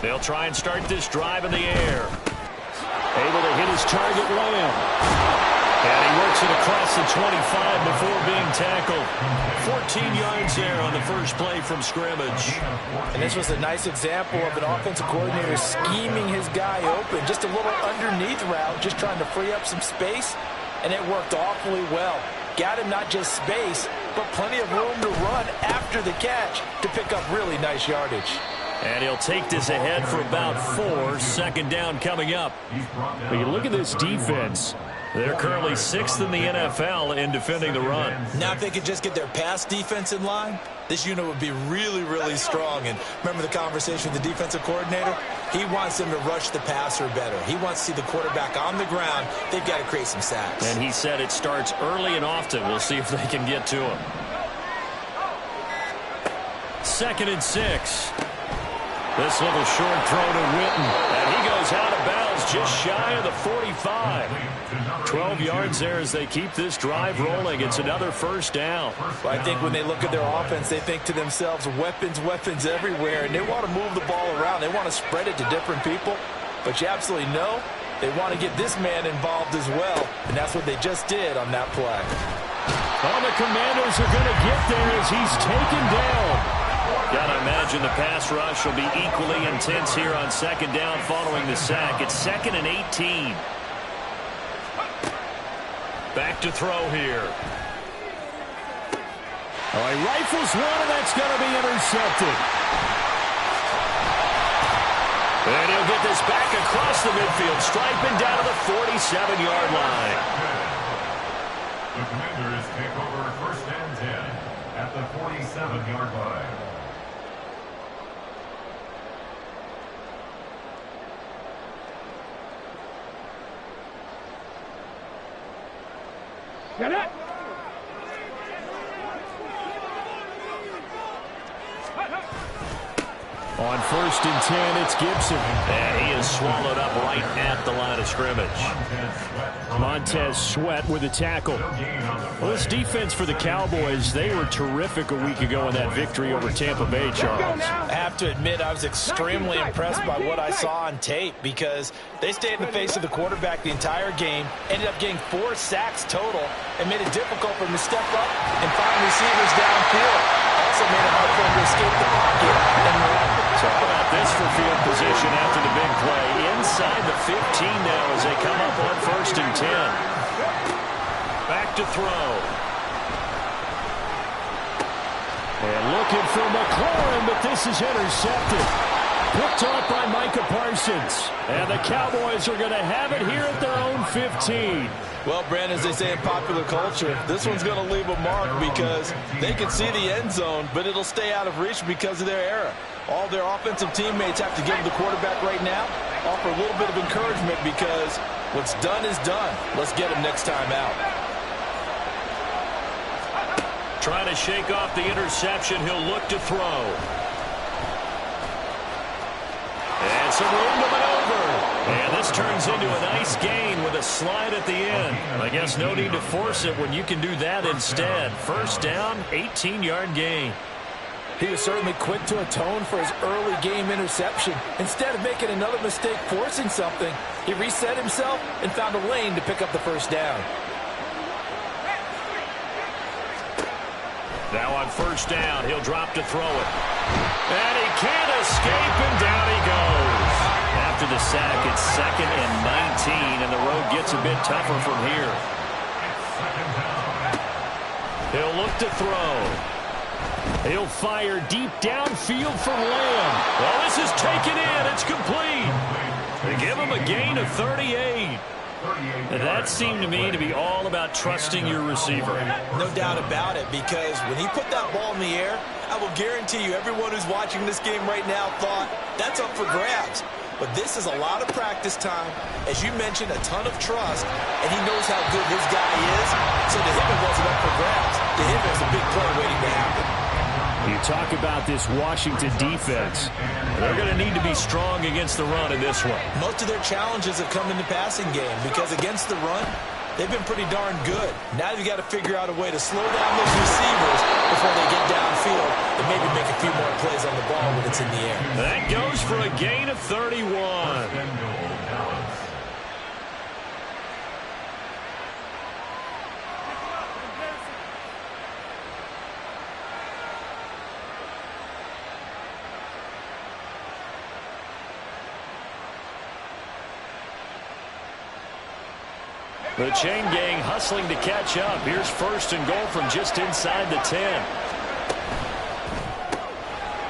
They'll try and start this drive in the air. Able to hit his target, Lamb. And he works it across the 25 before being tackled. 14 yards there on the first play from scrimmage. And this was a nice example of an offensive coordinator scheming his guy open. Just a little underneath route, just trying to free up some space. And it worked awfully well. Got him not just space, but plenty of room to run after the catch to pick up really nice yardage. And he'll take this ahead for about 4. Second down coming up. When you look at this defense, they're currently 6th in the NFL in defending the run. Now if they could just get their pass defense in line, this unit would be really, really strong. And remember the conversation with the defensive coordinator? He wants them to rush the passer better. He wants to see the quarterback on the ground. They've got to create some sacks. And he said it starts early and often. We'll see if they can get to him. 2nd and 6. This little short throw to Witten. And he goes out of bounds just shy of the 45. 12 yards there as they keep this drive rolling. It's another first down. Well, I think when they look at their offense, they think to themselves, weapons, weapons everywhere. And they want to move the ball around. They want to spread it to different people. But you absolutely know they want to get this man involved as well. And that's what they just did on that play. Oh, the Commanders are going to get there as he's taken down. Gotta imagine the pass rush will be equally intense here on second down following the sack. It's 2nd and 18. Back to throw here. Oh, he rifles one, and that's going to be intercepted. And he'll get this back across the midfield, striping down to the 47-yard line. The Commanders take over 1st and 10 at the 47-yard line. Get it! On 1st and 10, it's Gibson. And he is swallowed up right at the line of scrimmage. Montez Sweat with a tackle. Well, this defense for the Cowboys, they were terrific a week ago in that victory over Tampa Bay, Charles. I have to admit, I was extremely impressed by what I saw on tape because they stayed in the face of the quarterback the entire game, ended up getting 4 sacks total, and made it difficult for him to step up and find receivers downfield. Also made it hard for him to escape the pocket and run. So how about this for field position after the big play? Inside the 15 now as they come up on 1st and 10. Back to throw. And looking for McLaurin, but this is intercepted. Picked off by Micah Parsons. And the Cowboys are going to have it here at their own 15. Well, Brandon, as they say in popular culture, this one's going to leave a mark because they can see the end zone, but it'll stay out of reach because of their error. All their offensive teammates have to give the quarterback right now, offer a little bit of encouragement because what's done is done. Let's get him next time out. Trying to shake off the interception. He'll look to throw. And some room to maneuver. And this turns into a nice gain with a slide at the end. I guess no need to force it when you can do that instead. First down, 18-yard gain. He was certainly quick to atone for his early game interception. Instead of making another mistake forcing something, he reset himself and found a lane to pick up the first down. Now on 1st down, he'll drop to throw it. And he can't escape, and down he goes. After the sack, it's 2nd and 19, and the road gets a bit tougher from here. He'll look to throw. He'll fire deep downfield for Lamb. Well, this is taken in. It's complete. They give him a gain of 38. And that seemed to me to be all about trusting your receiver. No doubt about it, because when he put that ball in the air, I will guarantee you everyone who's watching this game right now thought, that's up for grabs. But this is a lot of practice time. As you mentioned, a ton of trust, and he knows how good his guy is. So to him, it wasn't up for grabs. To him, it was a big play waiting to happen. You talk about this Washington defense. They're going to need to be strong against the run in this one. Most of their challenges have come in the passing game because against the run, They've been pretty darn good. Now you've got to figure out a way to slow down those receivers before they get downfield and maybe make a few more plays on the ball when it's in the air. That goes for a gain of 31. The chain gang hustling to catch up. Here's first and goal from just inside the 10.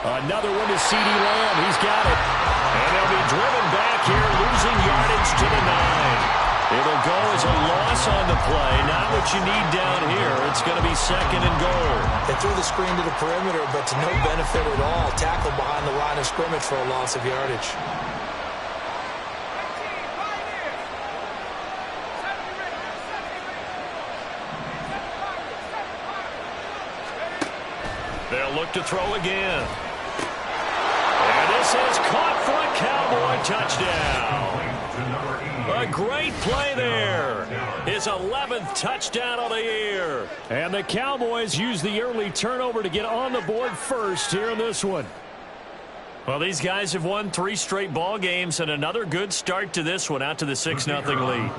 Another one to CeeDee Lamb. He's got it. And they'll be driven back here, losing yardage to the 9. It'll go as a loss on the play. Not what you need down here. It's going to be second and goal. They threw the screen to the perimeter, but to no benefit at all. Tackled behind the line of scrimmage for a loss of yardage. They'll look to throw again. And this is caught for a Cowboy touchdown. A great play there. His 11th touchdown of the year. And the Cowboys use the early turnover to get on the board first here in this one. Well, these guys have won 3 straight ball games and another good start to this one, out to the 6-0 lead.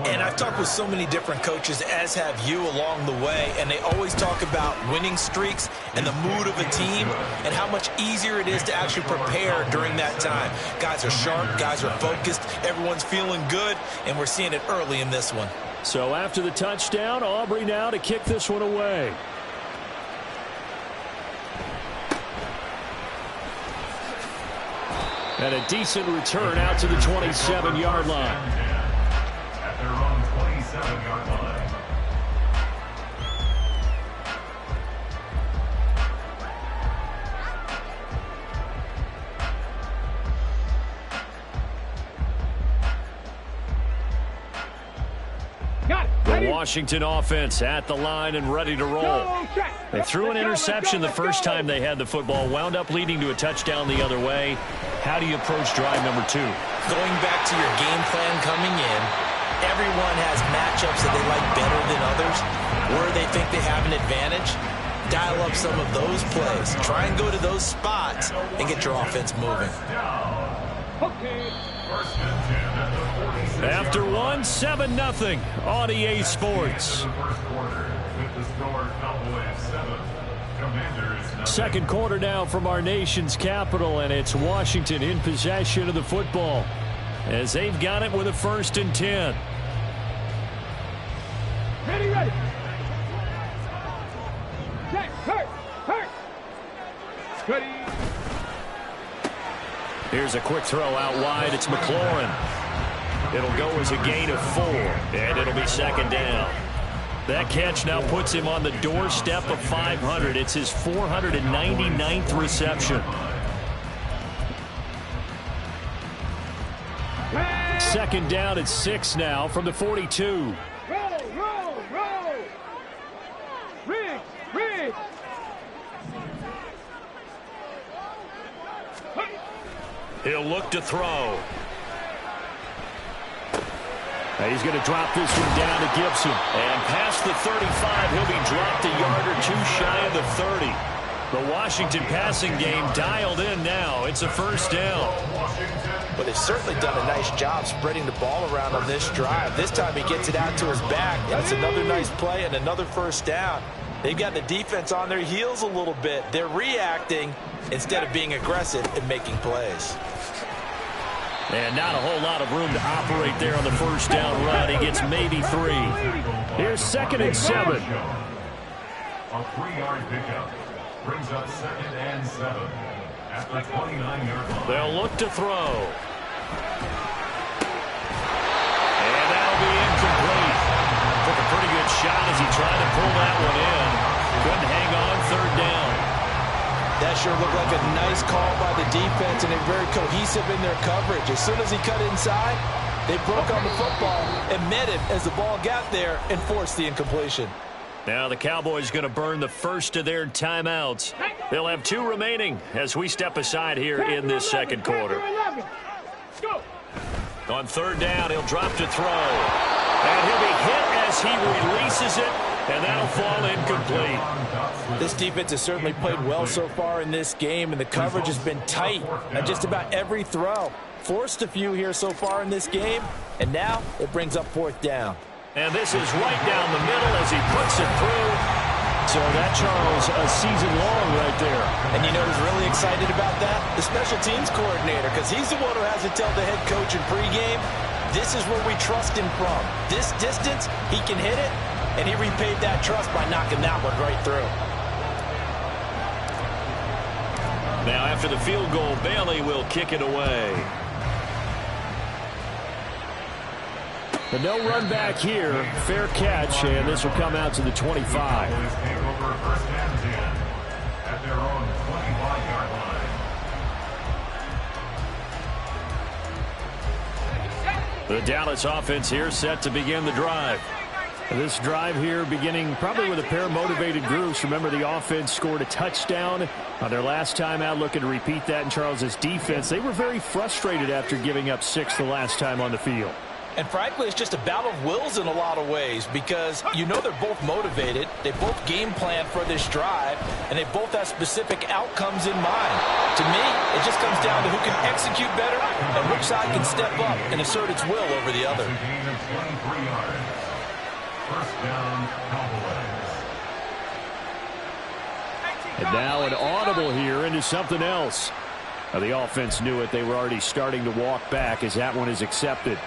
And I've talked with so many different coaches, as have you along the way, and they always talk about winning streaks and the mood of a team and how much easier it is to actually prepare during that time. Guys are sharp, guys are focused, everyone's feeling good, and we're seeing it early in this one. So after the touchdown, Aubrey now to kick this one away. And a decent return out to the 27-yard line. At their own 27-yard line. The Washington offense at the line and ready to roll. They threw an interception the first time they had the football, wound up leading to a touchdown the other way. How do you approach drive number 2? Going back to your game plan coming in, everyone has matchups that they like better than others, where they think they have an advantage. Dial up some of those plays. Try and go to those spots and get your offense moving. After one, 7-0 on EA Sports. Second quarter now from our nation's capital, and it's Washington in possession of the football as they've got it with a 1st and 10. Ready. Hurt. Ready. Here's a quick throw out wide. It's McLaurin. It'll go as a gain of 4, and it'll be second down. That catch now puts him on the doorstep of 500. It's his 499th reception. Second down at 6 now from the 42. Roll. Riggs. He'll look to throw. He's going to drop this one down to Gibson. And past the 35, he'll be dropped a yard or 2 shy of the 30. The Washington passing game dialed in now. It's a 1st down. But they've certainly done a nice job spreading the ball around on this drive. This time he gets it out to his back. That's another nice play and another 1st down. They've got the defense on their heels a little bit. They're reacting instead of being aggressive and making plays. And not a whole lot of room to operate there on the 1st down run. He gets maybe 3. Here's 2nd and 7. A 3-yard pickup brings up 2nd and 7 at the 29-yard line. They'll look to throw. And that'll be incomplete. Took a pretty good shot as he tried to pull that one in. Couldn't hang on 3rd down. That sure looked like a nice call by the defense, and they're very cohesive in their coverage. As soon as he cut inside, they broke on the football and met it as the ball got there and forced the incompletion. Now the Cowboys going to burn the first of their timeouts. They'll have 2 remaining as we step aside here in this second quarter. On 3rd down, he'll drop to throw. And he'll be hit as he releases it, and that'll fall incomplete. This defense has certainly played well so far in this game, and the coverage has been tight at just about every throw. Forced a few here so far in this game, and now it brings up 4th down. And this is right down the middle as he puts it through. So that, Charles, a season long right there. And you know who's really excited about that? The special teams coordinator, because he's the one who has to tell the head coach in pregame, this is where we trust him from. This distance, he can hit it, and he repaid that trust by knocking that one right through. Now after the field goal, Bailey will kick it away. But no run back here. Fair catch, and this will come out to the 25. Take over 1st and 10 at their own 25-yard line. The Dallas offense here set to begin the drive. This drive here beginning probably with a pair of motivated groups. Remember, the offense scored a touchdown on their last time out. Looking to repeat that in Charles's defense. They were very frustrated after giving up 6 the last time on the field. And frankly, it's just a battle of wills in a lot of ways because you know they're both motivated. They both game plan for this drive, and they both have specific outcomes in mind. To me, it just comes down to who can execute better and which side can step up and assert its will over the other. A gain of 23 yards. 1st down, Cowboys. And now an audible here into something else. Now, the offense knew it. They were already starting to walk back as that one is accepted.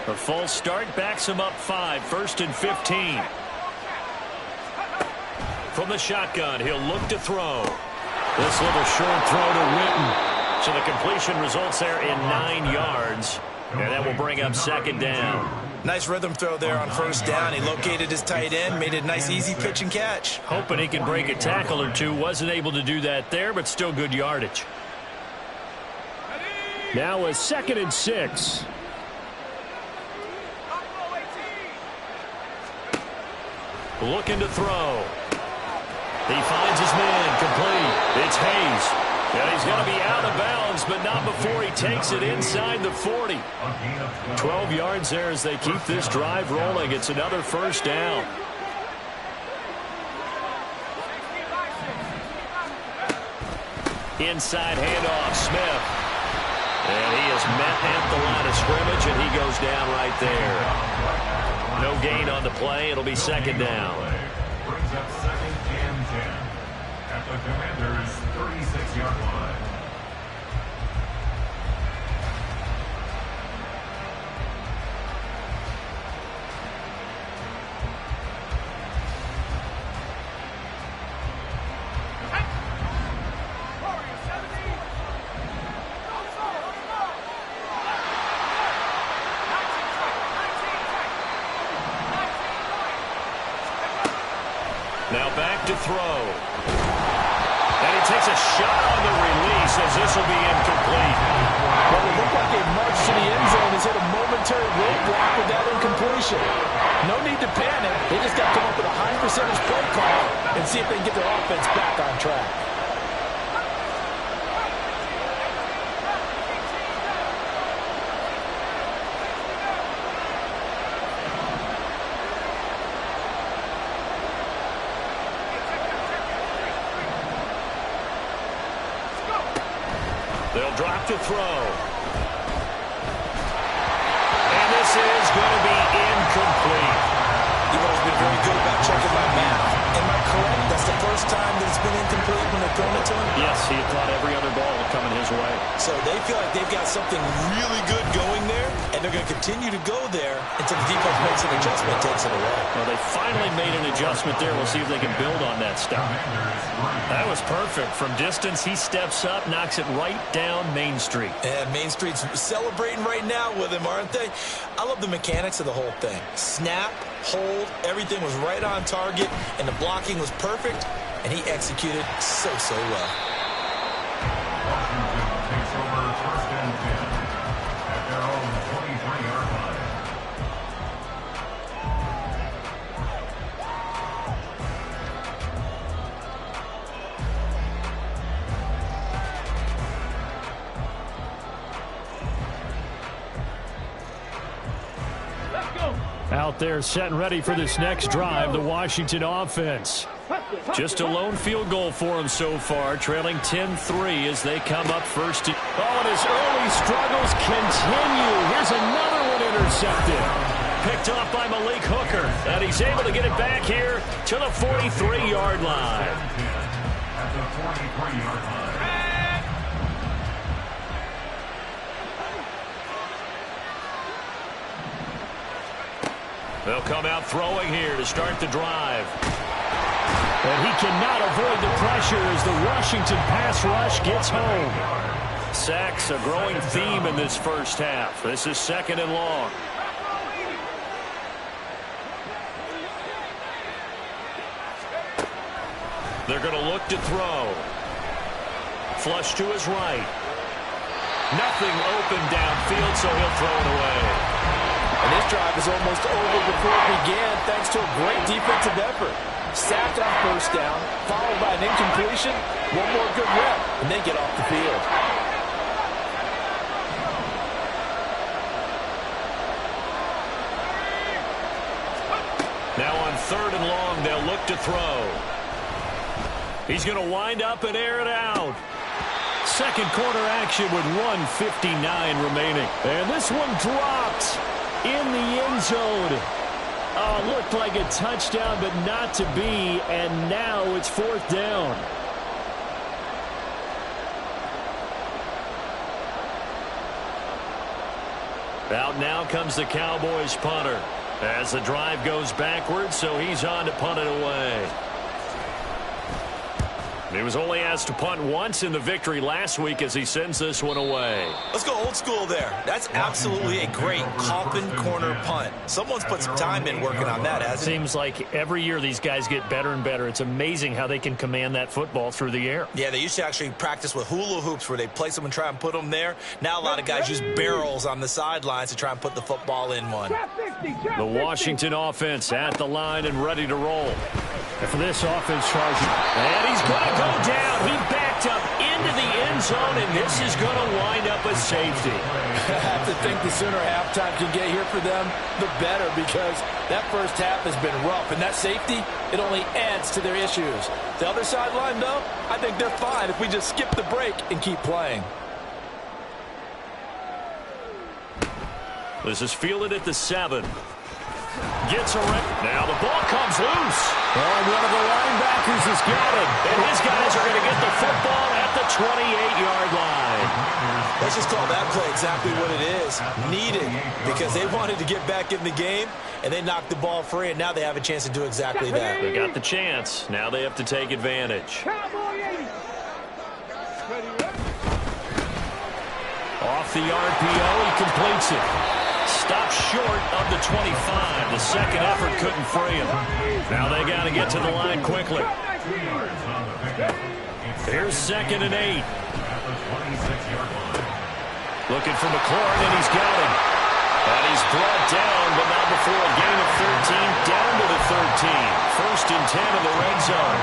A false start backs him up 5. 1st and 15. From the shotgun, he'll look to throw. This little short throw to Witten. So the completion results there in 9 yards. And that will bring up 2nd down. Nice rhythm throw there on 1st down. He located his tight end, made it a nice easy pitch and catch. Hoping he can break a tackle or two. Wasn't able to do that there, but still good yardage. Now a 2nd and 6. Looking to throw. He finds his man, complete. It's Hayes. And he's going to be out of bounds, but not before he takes it inside the 40. 12 yards there as they keep this drive rolling. It's another 1st down. Inside handoff, Smith. And he is met at the line of scrimmage, and he goes down right there. No gain on the play. It'll be 2nd down. Brings up 2nd and 10 at the Commanders' 36-yard line. Now back to throw. And he takes a shot on the release as this will be incomplete. Well, it looked like a march to the end zone has hit a momentary roadblock with that incompletion. No need to panic. They just got to come up with a high percentage play call and see if they can get their offense back on track. They'll drop to throw. And this is going to be incomplete. You've always been very good about checking my math. Am I correct? That's the first time that it's been incomplete when they're throwing it to him? Yes, he had thought every other ball was coming his way. So they feel like they've got something really good going there, and they're going to continue to go there until the defense makes an adjustment, takes it away. Well, they finally made an adjustment there. We'll see if they can build on that stuff. That was perfect. From distance, he steps up, knocks it right down Main Street. And Main Street's celebrating right now with him, aren't they? I love the mechanics of the whole thing. Snap, hold, everything was right on target, and the blocking was perfect, and he executed so well. Washington takes over 1st and 10 at their own 23-yard line. Out there setting ready for this next drive, the Washington offense. Just a lone field goal for them so far, trailing 10-3 as they come up first. Oh, and his early struggles continue. Here's another one intercepted. Picked off by Malik Hooker, and he's able to get it back here to the 43-yard line. At the 43-yard line. They'll come out throwing here to start the drive. And he cannot avoid the pressure as the Washington pass rush gets home. Sacks a growing theme in this first half. This is 2nd and long. They're going to look to throw. Flush to his right. Nothing open downfield, so he'll throw it away. And this drive is almost over before it began thanks to a great defensive effort. Sacked on first down, followed by an incompletion, one more good rep, and then get off the field. Now on 3rd and long, they'll look to throw. He's going to wind up and air it out. Second quarter action with 1:59 remaining. And this one dropped in the end zone. Oh, looked like a touchdown, but not to be. And now it's 4th down. Out now comes the Cowboys punter as the drive goes backwards, so he's on to punt it away. He was only asked to punt once in the victory last week as he sends this one away. Let's go old school there. That's absolutely a great coffin corner punt. Someone's put some time in working on that, hasn't it? Seems like every year these guys get better and better. It's amazing how they can command that football through the air. Yeah, they used to actually practice with hula hoops where they place them and try and put them there. Now a lot of guys use barrels on the sidelines to try and put the football in one. The Washington offense at the line and ready to roll. And for this offense charging. And he's going to go down. He backed up into the end zone, and this is going to wind up a safety. I have to think the sooner halftime can get here for them, the better, because that first half has been rough. And that safety, it only adds to their issues. The other sideline, though, I think they're fine if we just skip the break and keep playing. This is fielded at the 7. Gets around. Now the ball comes loose. And one of the linebackers has got it. And his guys are going to get the football at the 28-yard line. Let's just call that play exactly what it is. Needed, because they wanted to get back in the game, and they knocked the ball free, and now they have a chance to do exactly that. They got the chance. Now they have to take advantage. Off the RPO, he completes it. Stops short of the 25. The second effort couldn't free him. Now they got to get to the line quickly. Here's 2nd and 8. Looking for McLaurin, and he's got him. And he's brought down, but not before a gain of 13, down to the 13. 1st and 10 in the red zone.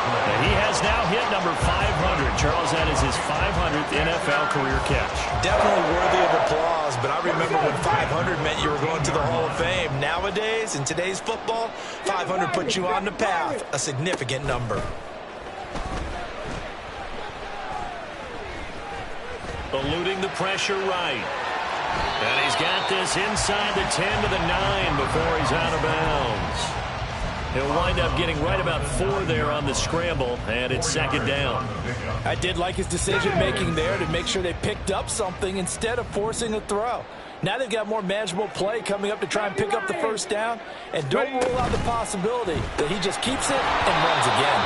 And he has now hit number 500. Charles, that is his 500th NFL career catch. Definitely worthy of applause, but I remember when 500 meant you were going to the Hall of Fame. Nowadays, in today's football, 500 puts you on the path, a significant number. Eluding the pressure right. And he's got this inside the 10 to the 9 before he's out of bounds. He'll wind up getting right about 4 there on the scramble, and it's 2nd down. I did like his decision-making there to make sure they picked up something instead of forcing a throw. Now they've got more manageable play coming up to try and pick up the first down, and don't rule out the possibility that he just keeps it and runs again.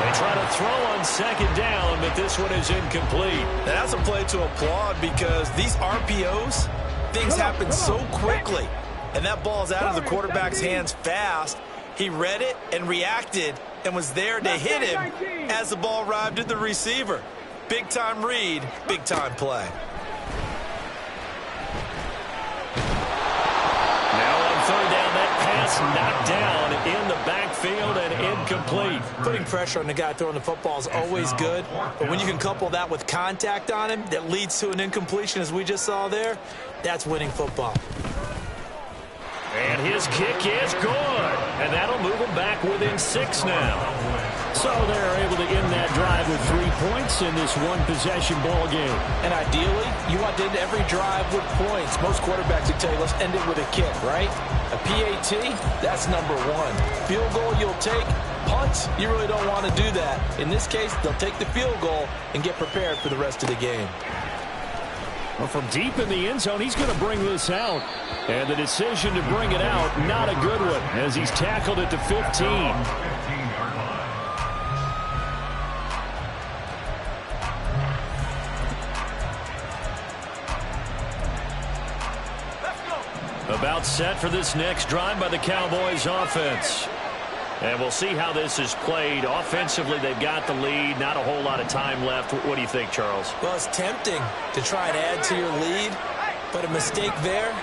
They try to throw on 2nd down, but this one is incomplete. Now that's a play to applaud because these RPOs, things happen so quickly, and that ball's out of the quarterback's hands fast. He read it and reacted and was there to hit him as the ball arrived at the receiver. Big-time read, big-time play. Now on 3rd down, that pass knocked down in the backfield and incomplete. Putting pressure on the guy throwing the football is always good, but when you can couple that with contact on him that leads to an incompletion, as we just saw there, that's winning football. And his kick is good. And that'll move them back within 6 now. So they're able to end that drive with 3 points in this one-possession ball game. And ideally, you want to end every drive with points. Most quarterbacks would tell you, let's end it with a kick, right? A PAT, that's number 1. Field goal you'll take. Punts, you really don't want to do that. In this case, they'll take the field goal and get prepared for the rest of the game. Well, from deep in the end zone, he's going to bring this out. And the decision to bring it out, not a good one, as he's tackled at the 15. About set for this next drive by the Cowboys offense. And we'll see how this is played. Offensively, they've got the lead. Not a whole lot of time left. What do you think, Charles? Well, it's tempting to try and add to your lead, but a mistake there,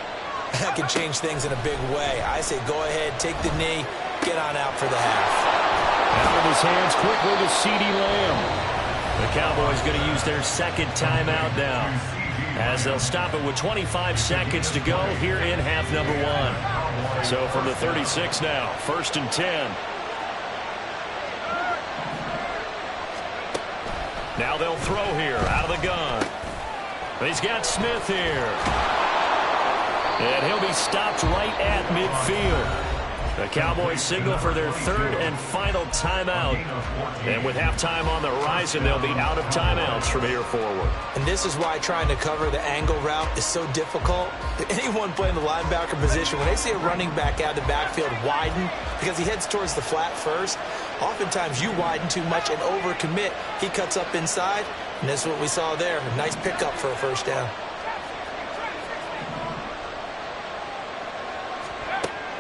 that can change things in a big way. I say go ahead, take the knee, get on out for the half. Out of his hands quickly to CeeDee Lamb. The Cowboys going to use their second timeout now, as they'll stop it with 25 seconds to go here in half number 1. So from the 36 now, 1st and 10. Now they'll throw here out of the gun. He's got Smith here. And he'll be stopped right at midfield. The Cowboys signal for their 3rd and final timeout. And with halftime on the horizon, they'll be out of timeouts from here forward. And this is why trying to cover the angle route is so difficult. Anyone playing the linebacker position, when they see a running back out of the backfield widen, because he heads towards the flat first, oftentimes you widen too much and overcommit. He cuts up inside, and that's what we saw there. A nice pickup for a first down.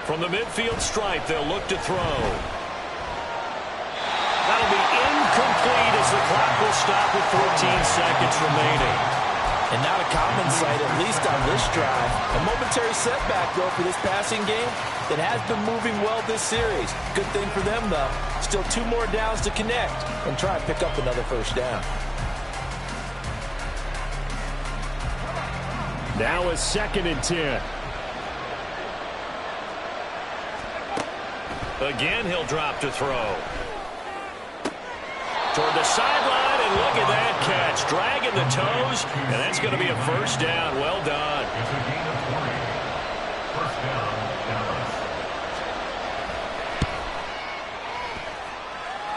From the midfield stripe, they'll look to throw. That'll be incomplete as the clock will stop with 14 seconds remaining. And not a common sight, at least on this drive. A momentary setback, though, for this passing game that has been moving well this series. Good thing for them, though. Still 2 more downs to connect and try and pick up another first down. Now a 2nd and 10. Again, he'll drop to throw. Toward the sideline, and look at that catch. Dragging the toes, and that's going to be a first down. Well done. It's a gain of 20. First down, Dallas.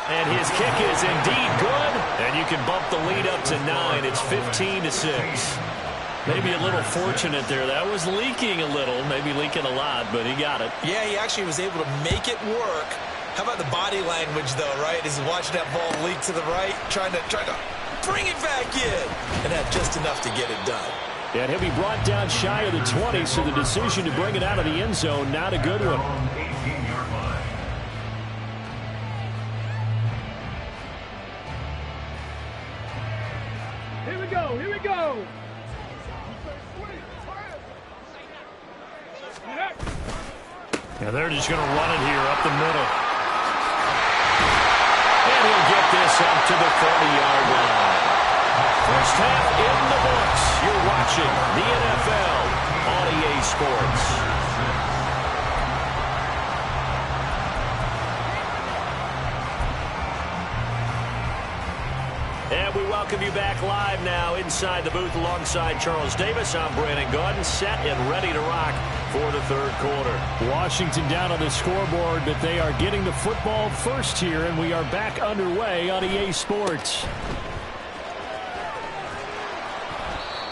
And his kick is indeed good, and you can bump the lead up to 9. It's 15-6. Maybe a little fortunate there. That was leaking a little, maybe leaking a lot, but he got it. Yeah, he actually was able to make it work. How about the body language, though, right? As he's watching that ball leak to the right, trying to bring it back in, and have just enough to get it done. And he'll be brought down shy of the 20, so the decision to bring it out of the end zone, not a good one. 18-yard line. Here we go. Here we go. Yeah, they're just going to run it here up the middle. And he'll get this up to the 30-yard line. First half in the books. You're watching the NFL on EA Sports. And we welcome you back live now inside the booth alongside Charles Davis. I'm Brandon Gaudin, set and ready to rock for the 3rd quarter. Washington down on the scoreboard, but they are getting the football first here, and we are back underway on EA Sports.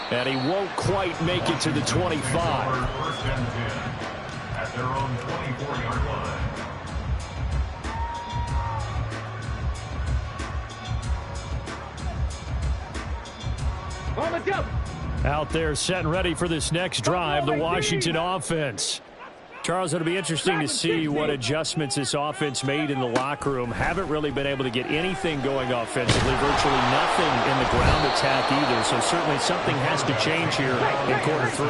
And he won't quite make it to the 25. First and 10 at their own 24-yard line. On the jump. Out there set and ready for this next drive, the Washington offense. Charles, it'll be interesting to see what adjustments this offense made in the locker room. Haven't really been able to get anything going offensively, virtually nothing in the ground attack either, so certainly something has to change here in quarter 3.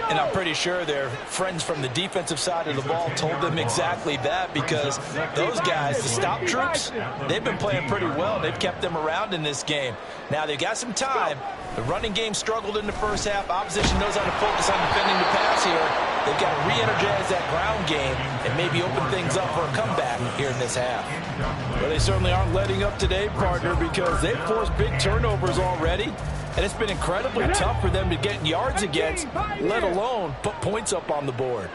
And I'm pretty sure their friends from the defensive side of the ball told them exactly that, because those guys, the stop troops, they've been playing pretty well. They've kept them around in this game. Now, they've got some time. The running game struggled in the first half. Opposition knows how to focus on defending the pass here. They've got to re-energize that ground game and maybe open things up for a comeback here in this half. Well, they certainly aren't letting up today, partner, because they've forced big turnovers already. And it's been incredibly tough for them to get yards against, let alone put points up on the board.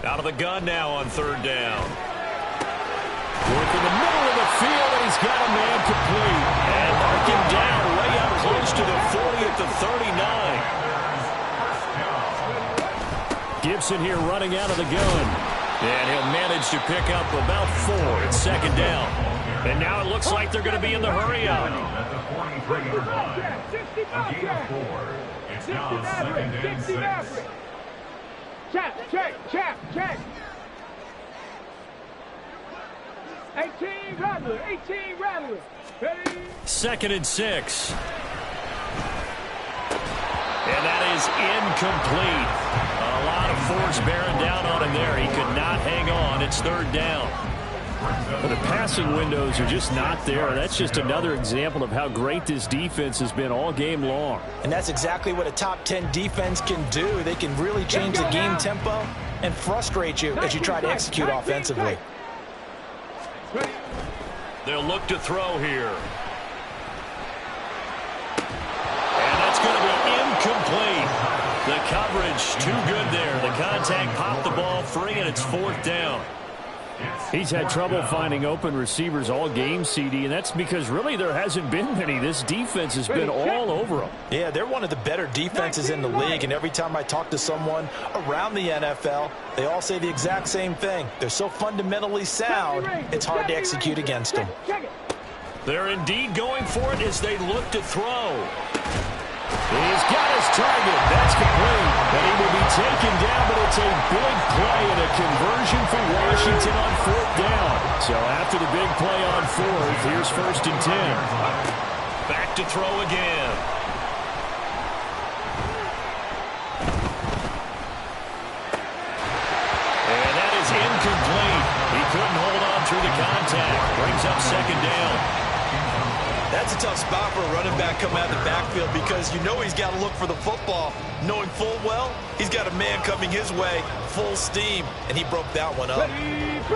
Out of the gun now on third down. Work in the middle of the field, and he's got a man complete. And mark him down way up close to the 40 at the 39. Gibson here running out of the gun. And he'll manage to pick up about 4 at second down. And now it looks like they're going to be in the hurry-up. At the 43-yard line. A gain of 4. It's now second and 6. Check. 18 Rattler. Ready? Second and 6. And that is incomplete. A lot of force bearing down on him there. He could not hang on. It's third down. Well, the passing windows are just not there. That's just another example of how great this defense has been all game long. And that's exactly what a top 10 defense can do. They can really change the game tempo and frustrate you as you try to execute offensively. They'll look to throw here. And that's going to be incomplete. The coverage too good there. The contact popped the ball free, and it's fourth down. He's had trouble finding open receivers all game, CD, and that's because really there hasn't been many. This defense has been all over them. Yeah, they're one of the better defenses in the league, and every time I talk to someone around the NFL, they all say the exact same thing. They're so fundamentally sound, it's hard to execute against them. They're indeed going for it as they look to throw. He's got his target. That's complete. And he will be taken down, but it's a big play and a conversion for Washington on fourth down. So after the big play on fourth, here's first and 10. Back to throw again. And that is incomplete. He couldn't hold on through the contact. Brings up second down. That's a tough spot for a running back coming out of the backfield, because you know he's got to look for the football, knowing full well he's got a man coming his way, full steam, and he broke that one up.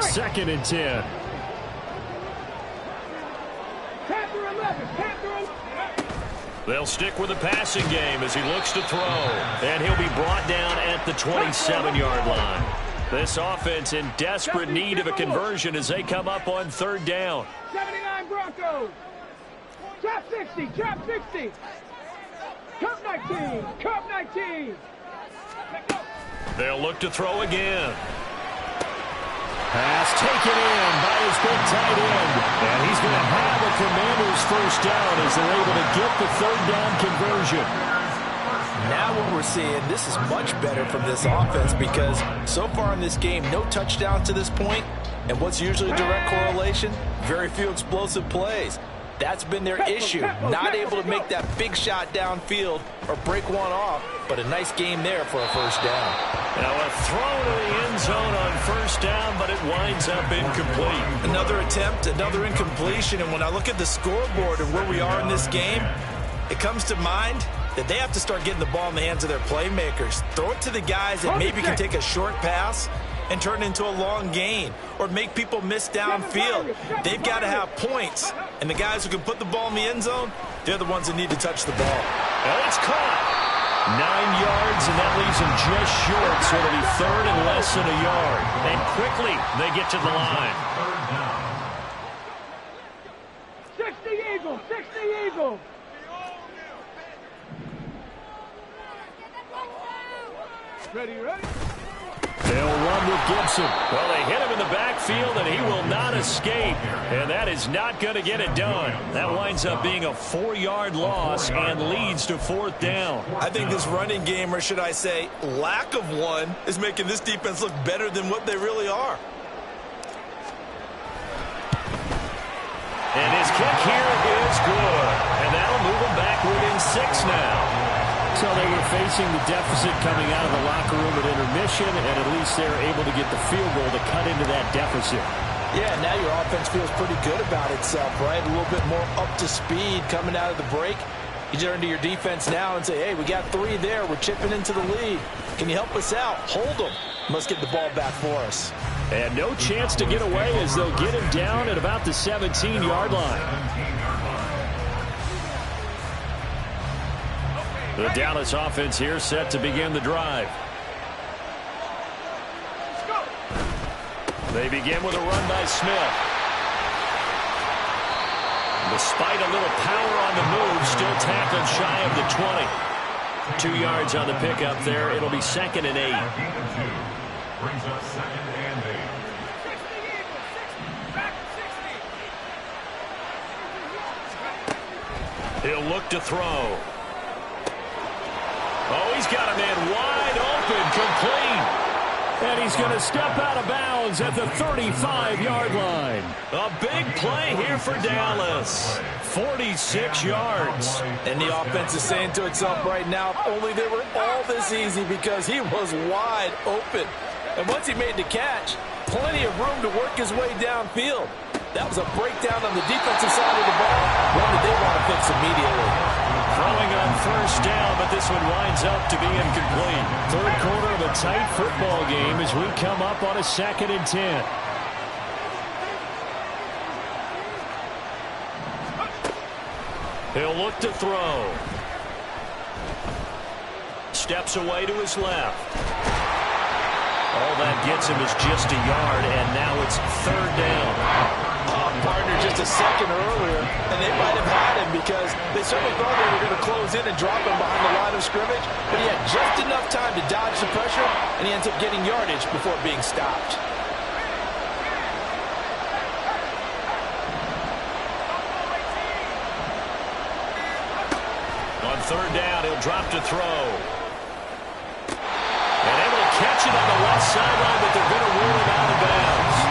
Second and 10. They'll stick with the passing game as he looks to throw, and he'll be brought down at the 27-yard line. This offense in desperate need of a conversion as they come up on third down. 79 Broncos. Trap 60. Cup 19. They'll look to throw again. Pass taken in by his big tight end. And he's going to have a Commanders first down as they're able to get the third down conversion. Now what we're seeing, this is much better from this offense, because so far in this game, no touchdowns to this point. And what's usually a direct correlation? Very few explosive plays. That's been their issue. Not able to make that big shot downfield or break one off, but a nice game there for a first down. Now a throw to the end zone on first down, but it winds up incomplete. Another attempt, another incompletion, and when I look at the scoreboard and where we are in this game, it comes to mind that they have to start getting the ball in the hands of their playmakers. Throw it to the guys that maybe can take a short pass and turn it into a long gain, or make people miss downfield. They've got to have points, and the guys who can put the ball in the end zone, they're the ones that need to touch the ball. Well, it's caught. 9 yards, and that leaves them just short, so it'll be third and less than a yard. And quickly, they get to the line. 60 Eagles. Ready? They'll run with Gibson. Well, they hit him in the backfield, and he will not escape. And that is not going to get it done. That winds up being a 4-yard loss and leads to fourth down. I think this running game, or should I say lack of one, is making this defense look better than what they really are. And his kick here is good. And that'll move him back within 6 now. So they were facing the deficit coming out of the locker room at intermission, and at least they're able to get the field goal to cut into that deficit. Yeah, now your offense feels pretty good about itself, right? A little bit more up to speed coming out of the break. You turn to your defense now and say, hey, we got 3 there. We're chipping into the lead. Can you help us out? Hold them. Must get the ball back for us. And no chance to get away as they'll get him down at about the 17-yard line. The Dallas offense here set to begin the drive. They begin with a run by Smith. Despite a little power on the move, still tackled shy of the 20. 2 yards on the pickup there. It'll be 2nd and 8. Brings up 2nd and 8. He'll look to throw. Oh, he's got a man wide open, complete. And he's going to step out of bounds at the 35-yard line. A big play here for Dallas. 46 yards. And the offense is saying to itself right now, if only they were all this easy, because he was wide open. And once he made the catch, plenty of room to work his way downfield. That was a breakdown on the defensive side of the ball, one that they want to fix immediately. Throwing on 1st down, but this one winds up to be incomplete. 3rd quarter of a tight football game as we come up on a 2nd and 10. He'll look to throw. Steps away to his left. All that gets him is just a yard, and now it's 3rd down. Partner just a second earlier, and they might have had him because they certainly thought they were going to close in and drop him behind the line of scrimmage, but he had just enough time to dodge the pressure, and he ends up getting yardage before being stopped. On 3rd down, he'll drop to throw. And able to catch it on the left sideline, but they're going to rule him out of bounds.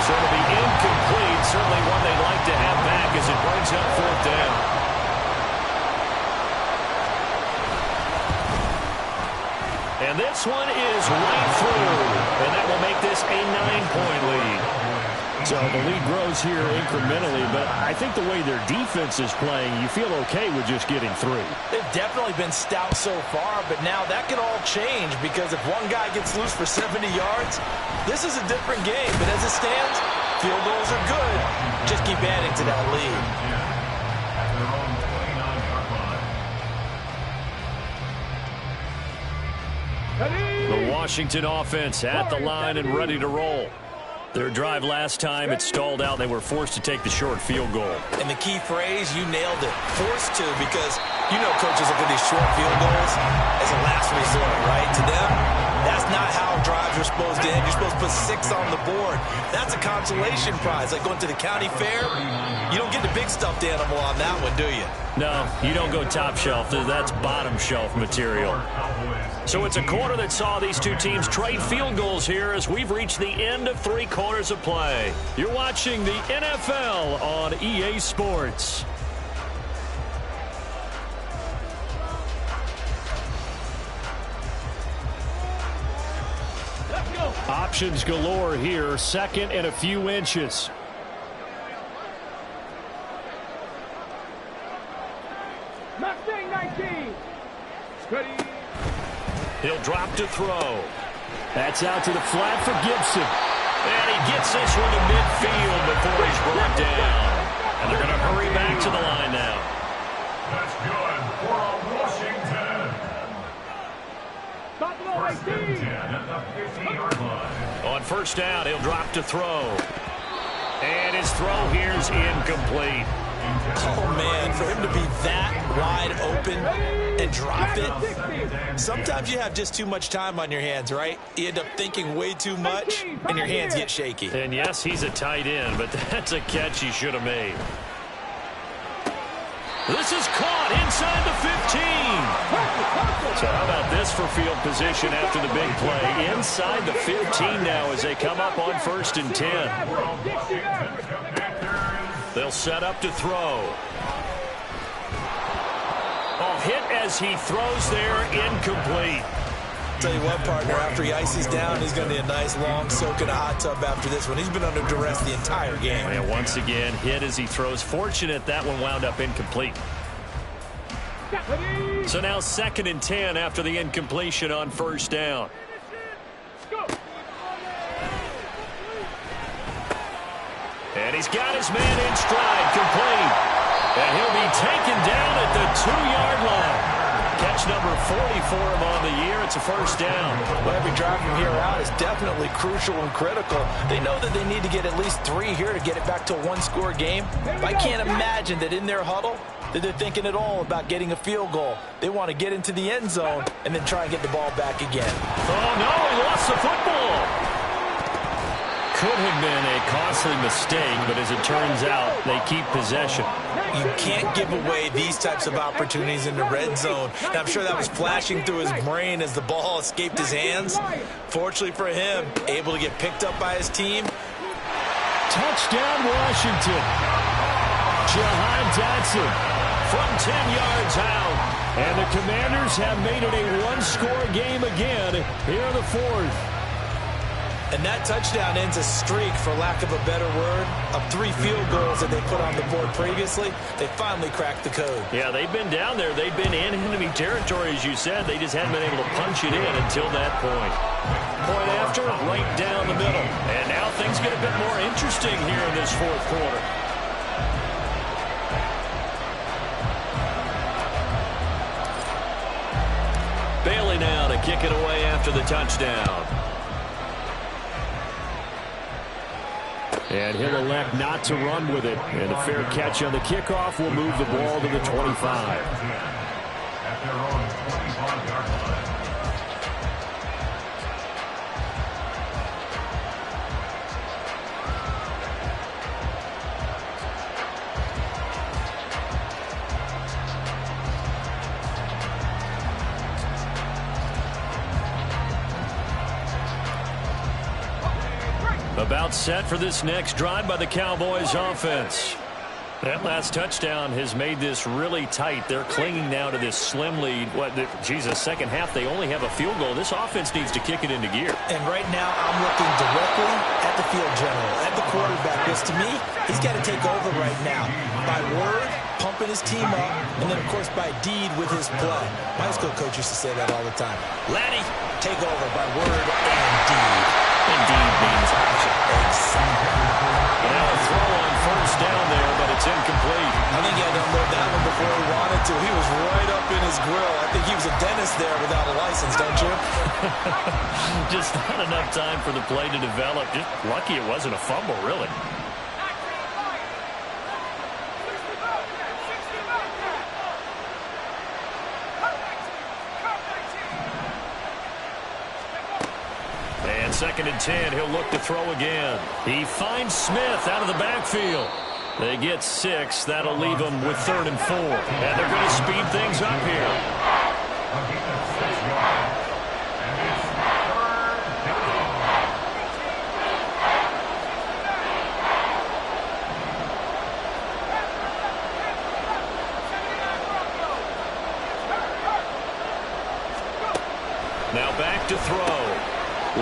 So it'll be incomplete, certainly one they'd like to have back as it brings up 4th down. And this one is right through, and that will make this a 9-point lead. So the lead grows here incrementally, but I think the way their defense is playing, you feel okay with just getting 3. They've definitely been stout so far, but now that can all change because if one guy gets loose for 70 yards, this is a different game. But as it stands, field goals are good. Just keep adding to that lead. At their own 29-yard line. The Washington offense at the line and ready to roll. Their drive last time, it stalled out. They were forced to take the short field goal. And the key phrase, you nailed it. Forced to, because you know coaches look at these short field goals as a last resort, right? To them, that's not how drives are supposed to end. You're supposed to put 6 on the board. That's a consolation prize. Like going to the county fair, you don't get the big stuffed animal on that one, do you? No, you don't go top shelf. That's bottom shelf material. So it's a quarter that saw these two teams trade field goals here as we've reached the end of 3 quarters of play. You're watching the NFL on EA Sports. Options galore here. 2nd and a few inches. Mustang 19. Ready. He'll drop to throw. That's out to the flat for Gibson. And he gets this one to midfield before he's brought down. And they're going to hurry back to the line now. That's good for Washington. Buffalo 18. 10 at the 50-yard line. On 1st down, he'll drop to throw. And his throw here's incomplete. Oh, man, for him to be that wide open and drop it. Sometimes you have just too much time on your hands, right? You end up thinking way too much, and your hands get shaky. And yes, he's a tight end, but that's a catch he should have made. This is caught inside the 15. So how about this for field position after the big play? Inside the 15 now as they come up on 1st and 10. They'll set up to throw. Oh, hit as he throws there, incomplete. Tell you what, partner, after he ices down, he's going to need a nice long soak in a hot tub after this one. He's been under duress the entire game. And once again, hit as he throws. Fortunate that one wound up incomplete. So now 2nd and 10 after the incompletion on first down. And he's got his man in stride, complete. And he'll be taken down at the 2-yard line. Catch number 40 for him on the year. It's a first down. Well, every drive from here out is definitely crucial and critical. They know that they need to get at least 3 here to get it back to a one-score game. But I can't imagine that in their huddle that they're thinking at all about getting a field goal. They want to get into the end zone and then try and get the ball back again. Oh, no, he lost the football. Could have been a costly mistake, but as it turns out, they keep possession. You can't give away these types of opportunities in the red zone. And I'm sure that was flashing through his brain as the ball escaped his hands. Fortunately for him, able to get picked up by his team. Touchdown, Washington. Jahan Dotson from 10 yards out. And the Commanders have made it a one-score game again here in the 4th. And that touchdown ends a streak, for lack of a better word, of 3 field goals that they put on the board previously. They finally cracked the code. Yeah, they've been down there. They've been in enemy territory, as you said. They just hadn't been able to punch it in until that point. Point after, right down the middle. And now things get a bit more interesting here in this 4th quarter. Bailey now to kick it away after the touchdown. And he'll elect not to run with it. And a fair catch on the kickoff will move the ball to the 25. At their own 25-yard line. About set for this next drive by the Cowboys offense. That last touchdown has made this really tight. They're clinging now to this slim lead. Second half, they only have a field goal. This offense needs to kick it into gear. And right now, I'm looking directly at the field general, at the quarterback, because to me, he's got to take over right now. By word, pumping his team up, and then, of course, by deed with his play. My high school coach used to say that all the time. Laddie, take over by word and deed. Indeed means action. Exactly. Now a throw on first down there, but it's incomplete. I think he had to unload that one before he wanted to. He was right up in his grill. I think he was a dentist there without a license, don't you? Just not enough time for the play to develop. Just lucky it wasn't a fumble, really. And 2nd and 10, he'll look to throw again. He finds Smith out of the backfield. They get 6. That'll leave them with 3rd and 4. And they're going to speed things up here. Now back to throw.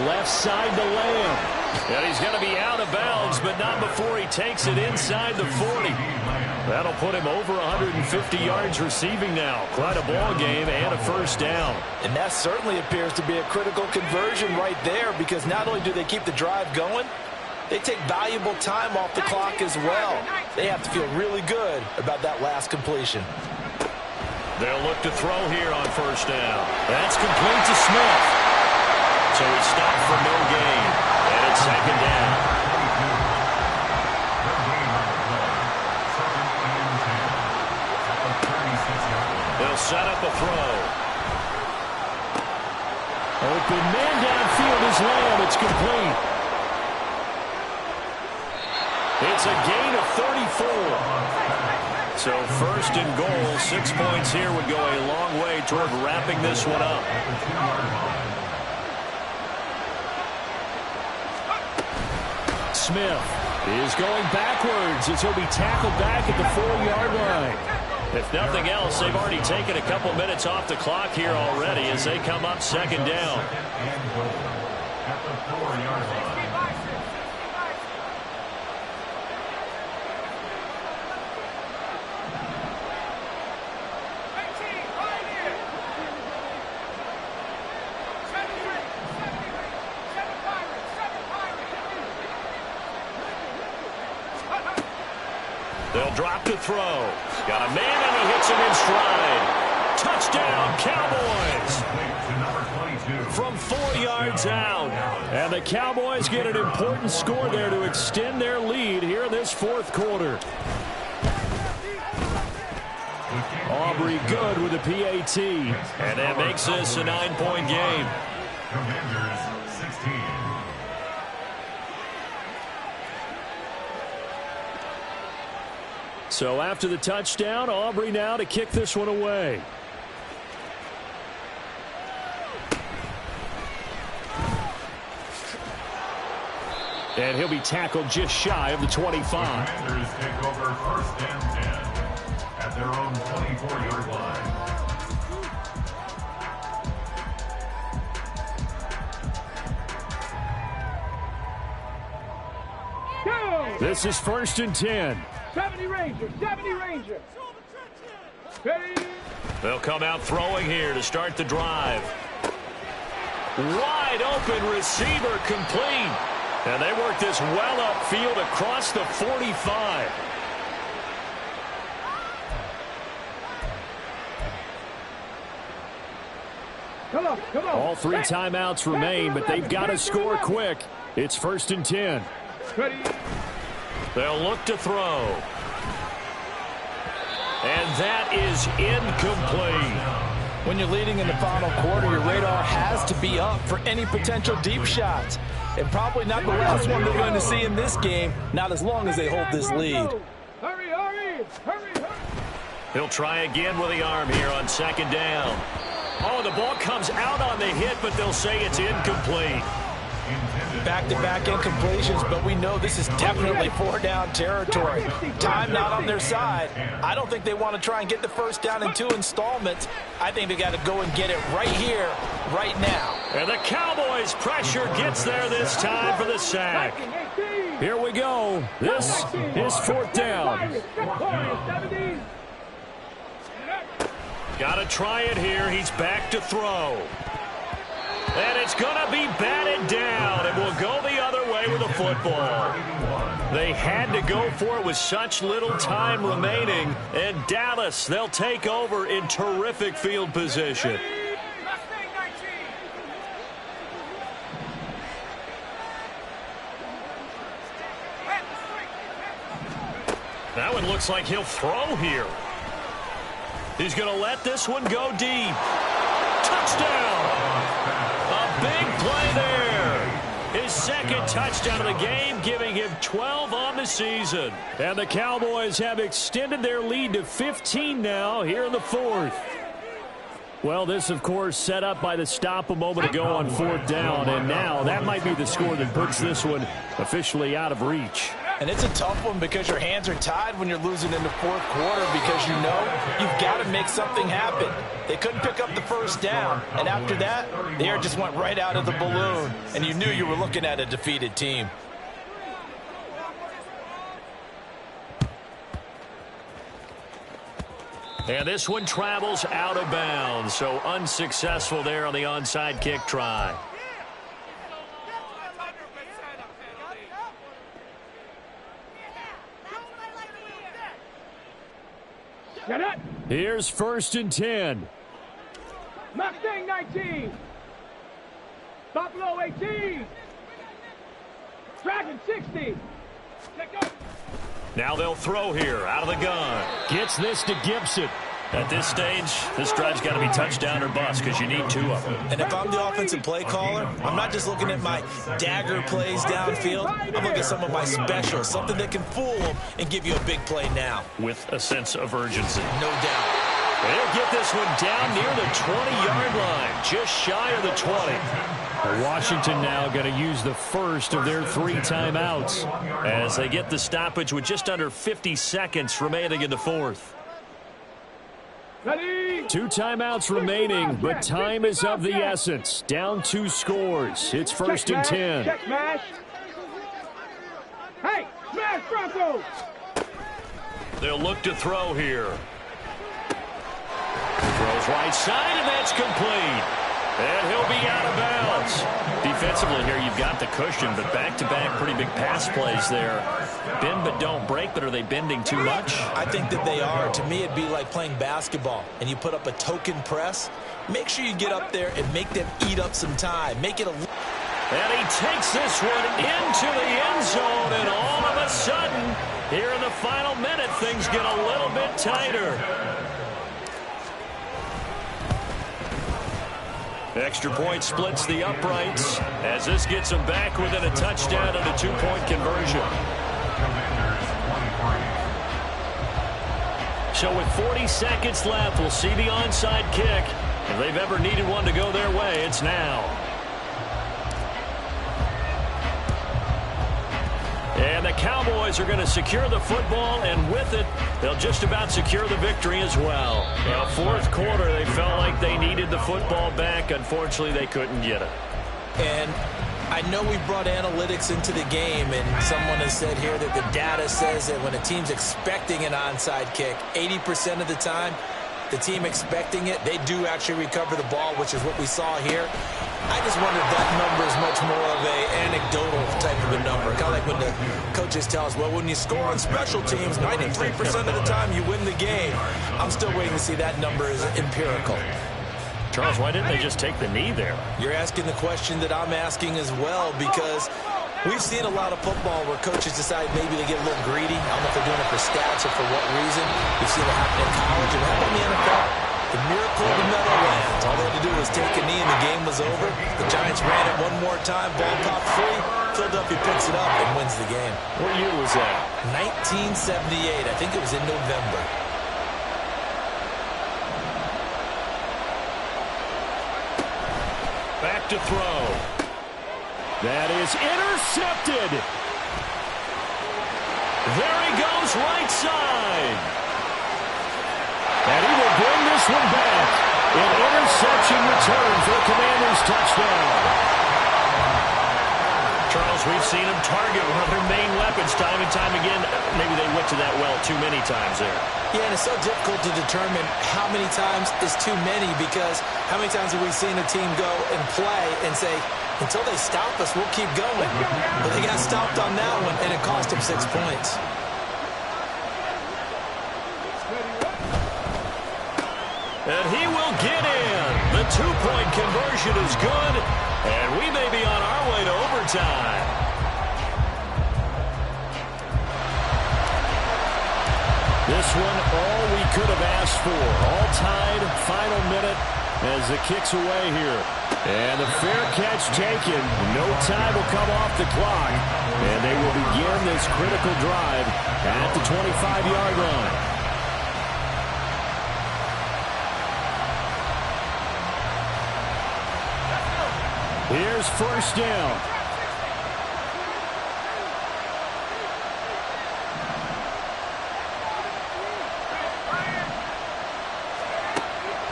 Left side to Lamb. And he's going to be out of bounds, but not before he takes it inside the 40. That'll put him over 150 yards receiving now. Quite a ball game and a first down. And that certainly appears to be a critical conversion right there, because not only do they keep the drive going, they take valuable time off the clock as well. They have to feel really good about that last completion. They'll look to throw here on first down. That's complete to Smith. So he stopped for no gain. And it's 2nd down. They'll set up a throw. Open man downfield is Lamb. It's complete. It's a gain of 34. So 1st and goal. 6 points here would go a long way toward wrapping this one up. Smith is going backwards as he'll be tackled back at the 4-yard line. If nothing else, they've already taken a couple minutes off the clock here already as they come up second down. At the 4-yard line. They'll drop to throw. Got a man and he hits him in stride. Touchdown, Cowboys. From 4 yards out. And the Cowboys get an important score there to extend their lead here in this fourth quarter. Aubrey good with the PAT. And that makes this a 9-point game. Commanders 16. So after the touchdown, Aubrey now to kick this one away. And he'll be tackled just shy of the 25. Commanders take over first and 10 at their own 24-yard line. This is first and 10. 70 Rangers, 70 Rangers. Ready? They'll come out throwing here to start the drive. Wide open receiver complete. And they work this well upfield across the 45. Come on, come on. All 3 timeouts remain, but they've got to score quick. It's first and 10. Ready? They'll look to throw. And that is incomplete. When you're leading in the final quarter, your radar has to be up for any potential deep shots. And probably not the last one they're going to see in this game, not as long as they hold this lead. Hurry, hurry, hurry, hurry. He'll try again with the arm here on second down. Oh, the ball comes out on the hit, but they'll say it's incomplete. Back-to-back incompletions, but we know this is definitely 4-down territory. Time not on their side. I don't think they want to try and get the first down in 2 installments. I think they got to go and get it right here, right now. And the Cowboys' pressure gets there this time for the sack. Here we go. This is fourth down. Got to try it here. He's back to throw. And it's going to be batted down. It will go the other way with the football. They had to go for it with such little time remaining. And Dallas, they'll take over in terrific field position. That one looks like he'll throw here. He's going to let this one go deep. Touchdown! A big play there. His second touchdown of the game, giving him 12 on the season. And the Cowboys have extended their lead to 15 now here in the fourth. Well, this, of course, set up by the stop a moment ago on fourth down. And now that might be the score that puts this one officially out of reach. And it's a tough one because your hands are tied when you're losing in the fourth quarter because you know you've got to make something happen. They couldn't pick up the first down, and after that, the air just went right out of the balloon, and you knew you were looking at a defeated team. And this one travels out of bounds, so unsuccessful there on the onside kick try. Here's first and 10. Mustang 19. Buffalo 18. Dragon 60. Now they'll throw here out of the gun. Gets this to Gibson. At this stage, this drive's got to be touchdown or bust because you need 2 of them. And if I'm the offensive play caller, I'm not just looking at my dagger plays downfield. I'm looking at some of my specials, something that can fool them and give you a big play now. With a sense of urgency. No doubt. They'll get this one down near the 20-yard line, just shy of the 20. Washington now going to use the first of their 3 timeouts as they get the stoppage with just under 50 seconds remaining in the fourth. Ready? 2 timeouts remaining, but time is of the essence. Down 2 scores. It's first and 10. Check smash. Hey, smash Broncos. They'll look to throw here. Throws right side, and that's complete. And he'll be out of bounds. Defensively here, you've got the cushion, but back-to-back pretty big pass plays there. Bend but don't break, but are they bending too much? I think that they are. To me, it'd be like playing basketball, and you put up a token press. Make sure you get up there and make them eat up some time. Make it a... And he takes this one into the end zone, and all of a sudden, here in the final minute, things get a little bit tighter. Extra point splits the uprights as this gets them back within a touchdown and a 2-point conversion. So with 40 seconds left, we'll see the onside kick. If they've ever needed one to go their way, it's now. And the Cowboys are going to secure the football, and with it, they'll just about secure the victory as well. Now, fourth quarter, they felt like they needed the football back. Unfortunately, they couldn't get it. And I know we brought analytics into the game, and someone has said here that the data says that when a team's expecting an onside kick, 80% of the time, the team expecting it, they do actually recover the ball, which is what we saw here. I just wonder if that number is much more of an anecdotal type of a number. Kind of like when the coaches tell us, well, when you score on special teams, 93% of the time you win the game. I'm still waiting to see that number is empirical. Charles, why didn't they just take the knee there? You're asking the question that I'm asking as well, because we've seen a lot of football where coaches decide maybe they get a little greedy. I don't know if they're doing it for stats or for what reason. We've seen it happen in college and happen in the NFL. The miracle of the Meadowlands. All they had to do was take a knee and the game was over. The Giants ran it one more time. Ball popped free. Philadelphia picks it up and wins the game. What year was that? 1978. I think it was in November. Back to throw. That is intercepted. There he goes, right side. And he will bring this one back. An interception return for the Commanders' touchdown. Charles, we've seen him target one of their main weapons time and time again. Maybe they went to that well too many times there. Yeah, and it's so difficult to determine how many times is too many, because how many times have we seen a team go and play and say, until they stop us, we'll keep going. But they got stopped on that one, and it cost them 6 points. And he will get in. The 2-point conversion is good, and we may be on our way to overtime. This one, all we could have asked for. All tied, final minute as the kick's away here. And the fair catch taken. No time will come off the clock. And they will begin this critical drive at the 25-yard line. Here's first down.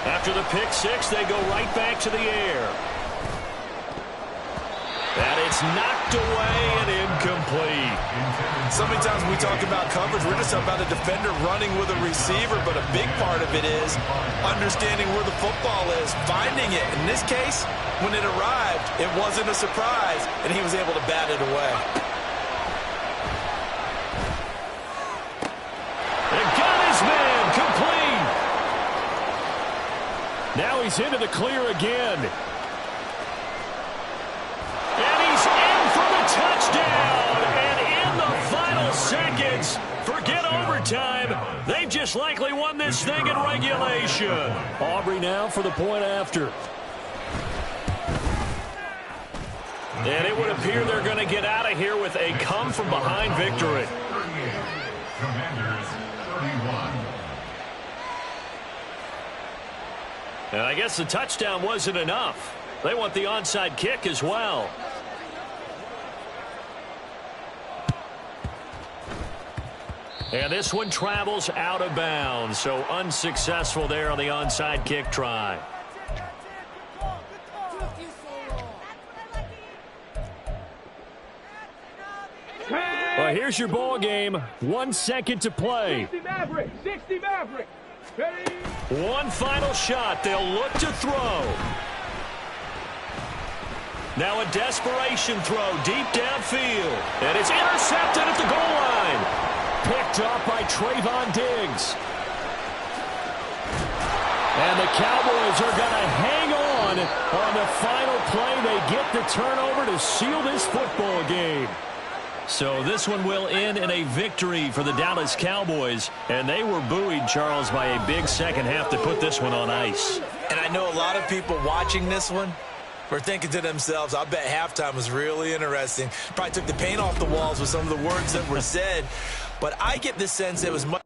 After the pick six, they go right back to the air. And it's knocked away and incomplete. So many times when we talk about coverage, we're just about a defender running with a receiver, but a big part of it is understanding where the football is, finding it. In this case, when it arrived, it wasn't a surprise, and he was able to bat it away. And got his man complete. Now he's into the clear again. And he's in for the touchdown. And in the final seconds, forget overtime. They've just likely won this thing in regulation. Aubrey now for the point after. And it would appear they're going to get out of here with a come-from-behind victory. 38. Commanders 31. And I guess the touchdown wasn't enough. They want the onside kick as well. And this one travels out of bounds, so unsuccessful there on the onside kick try. Well, here's your ball game. 1 second to play. 60 Maverick. 60 Maverick. Ready? One final shot. They'll look to throw. Now a desperation throw deep downfield. And it's intercepted at the goal line. Picked up by Trayvon Diggs. And the Cowboys are going to hang on the final play. They get the turnover to seal this football game. So this one will end in a victory for the Dallas Cowboys. And they were buoyed, Charles, by a big second half to put this one on ice. And I know a lot of people watching this one were thinking to themselves, I bet halftime was really interesting. Probably took the paint off the walls with some of the words that were said. But I get the sense it was much